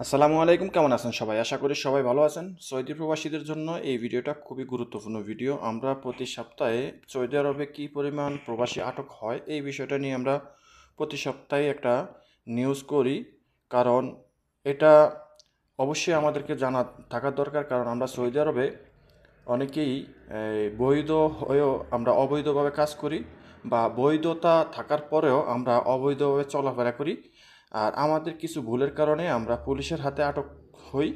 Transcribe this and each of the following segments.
আসসালামু আলাইকুম, কেমন আছেন সবাই? আশা করি সবাই ভালো আছেন। সৌদি প্রবাসীদের জন্য এই ভিডিওটা খুবই গুরুত্বপূর্ণ ভিডিও। আমরা প্রতি সপ্তাহে সৌদি আরবে কী পরিমাণ প্রবাসী আটক হয় এই বিষয়টা নিয়ে আমরা প্রতি সপ্তাহে একটা নিউজ করি। কারণ এটা অবশ্যই আমাদেরকে জানা থাকার দরকার, কারণ আমরা সৌদি আরবে অনেকেই বৈধ হয়েও আমরা অবৈধভাবে কাজ করি, বা বৈধতা থাকার পরেও আমরা অবৈধভাবে চলাফেরা করি। আর আমাদের কিছু ভুলের কারণে আমরা পুলিশের হাতে আটক হই।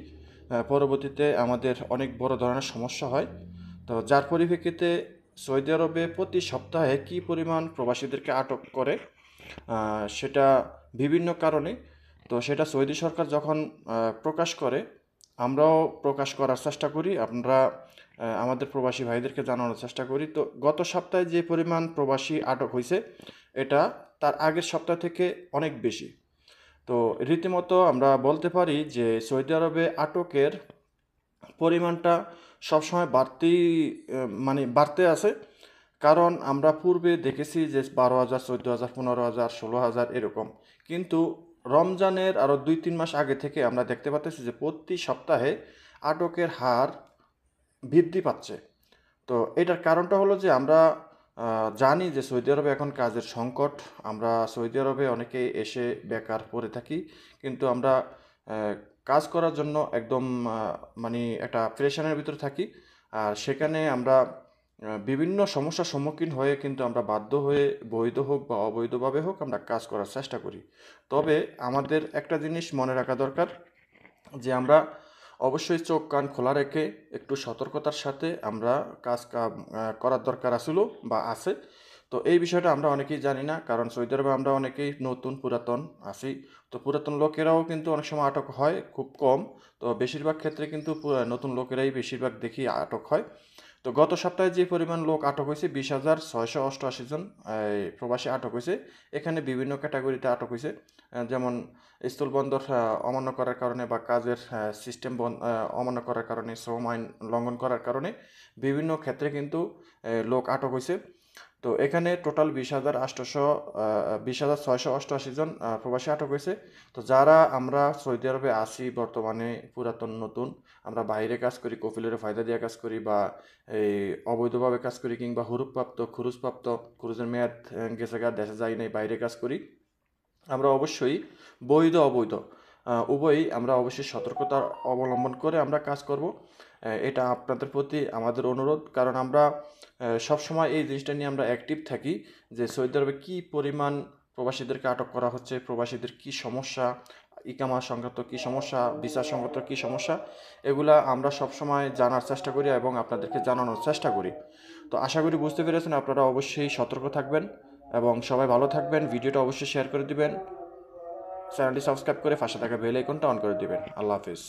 পরবর্তীতে আমাদের অনেক বড় ধরনের সমস্যা হয়। তো যার পরিপ্রেক্ষিতে সৌদি আরবে প্রতি সপ্তাহে কী পরিমাণ প্রবাসীদেরকে আটক করে, সেটা বিভিন্ন কারণে। তো সেটা সৌদি সরকার যখন প্রকাশ করে, আমরাও প্রকাশ করার চেষ্টা করি। আমরা আমাদের প্রবাসী ভাইদেরকে জানানোর চেষ্টা করি। তো গত সপ্তাহে যে পরিমাণ প্রবাসী আটক হয়েছে, এটা তার আগের সপ্তাহ থেকে অনেক বেশি। তো রীতিমতো আমরা বলতে পারি যে সৌদি আরবে আটকের পরিমাণটা সবসময় বাড়তে আছে। কারণ আমরা পূর্বে দেখেছি যে 12,000, 14,000, 15,000, 16,000 এরকম। কিন্তু রমজানের আরও 2-3 মাস আগে থেকে আমরা দেখতে পাচ্ছি যে প্রতি সপ্তাহে আটকের হার বৃদ্ধি পাচ্ছে। তো এটার কারণটা হলো যে আমরা জানি যে সৌদি আরবে এখন কাজের সংকট। আমরা সৌদি আরবে অনেকেই এসে বেকার পড়ে থাকি। কিন্তু আমরা কাজ করার জন্য একদম একটা প্রেশানের ভিতরে থাকি। আর সেখানে আমরা বিভিন্ন সমস্যার সম্মুখীন হয়ে কিন্তু আমরা বাধ্য হয়ে বৈধ হোক বা অবৈধভাবে হোক আমরা কাজ করার চেষ্টা করি। তবে আমাদের একটা জিনিস মনে রাখা দরকার, যে আমরা অবশ্যই চোখ কান খোলা রেখে একটু সতর্কতার সাথে আমরা কাজ করার দরকার আসলো বা আছে। তো এই বিষয়টা আমরা অনেকেই জানি না, কারণ সৌদি আরবে আমরা অনেকেই নতুন পুরাতন আছি। তো পুরাতন লোকেরাও কিন্তু অনেক সময় আটক হয়, খুব কম। তো বেশিরভাগ ক্ষেত্রে কিন্তু নতুন লোকেরাই বেশিরভাগ দেখি আটক হয়। তো গত সপ্তাহে যে পরিমাণ লোক আটক হয়েছে, 20,688 জন প্রবাসী আটক হয়েছে। এখানে বিভিন্ন ক্যাটাগরিতে আটক হয়েছে, যেমন স্থলবন্দর অমান্য করার কারণে বা কাজের সিস্টেম অমান্য করার কারণে, শ্রম আইন লঙ্ঘন করার কারণে বিভিন্ন ক্ষেত্রে কিন্তু লোক আটক হয়েছে। তো এখানে টোটাল 20,688 জন প্রবাসী আটক হয়েছে। তো যারা আমরা সৌদি আরবে আসি বর্তমানে, পুরাতন নতুন, আমরা বাইরে কাজ করি, কফিলের ফায়দা দিয়ে কাজ করি, বা এই অবৈধভাবে কাজ করি, কিংবা হুরুপ্রাপ্ত খুরুজপ্রাপ্ত, খুরুজের মেয়াদ গেছে গা, দেশে যাই নাই, বাইরে কাজ করি, আমরা অবশ্যই বৈধ অবৈধ উভয়ই আমরা অবশ্যই সতর্কতা অবলম্বন করে আমরা কাজ করব। এটা আপনাদের প্রতি আমাদের অনুরোধ, কারণ আমরা সবসময় এই জিনিসটা নিয়ে আমরা অ্যাক্টিভ থাকি যে সৌদি আরবে কী পরিমাণ প্রবাসীদেরকে আটক করা হচ্ছে, প্রবাসীদের কী সমস্যা, ইকামা সংক্রান্ত কী সমস্যা, ভিসা সংক্রান্ত কী সমস্যা, এগুলা আমরা সবসময় জানার চেষ্টা করি এবং আপনাদেরকে জানানোর চেষ্টা করি। তো আশা করি বুঝতে পেরেছেন। আপনারা অবশ্যই সতর্ক থাকবেন এবং সবাই ভালো থাকবেন। ভিডিওটা অবশ্যই শেয়ার করে দিবেন। চ্যানেলটি সাবস্ক্রাইব করে পাশে থাকা বেল আইকনটা অন করে দিবেন। আল্লাহ হাফিজ।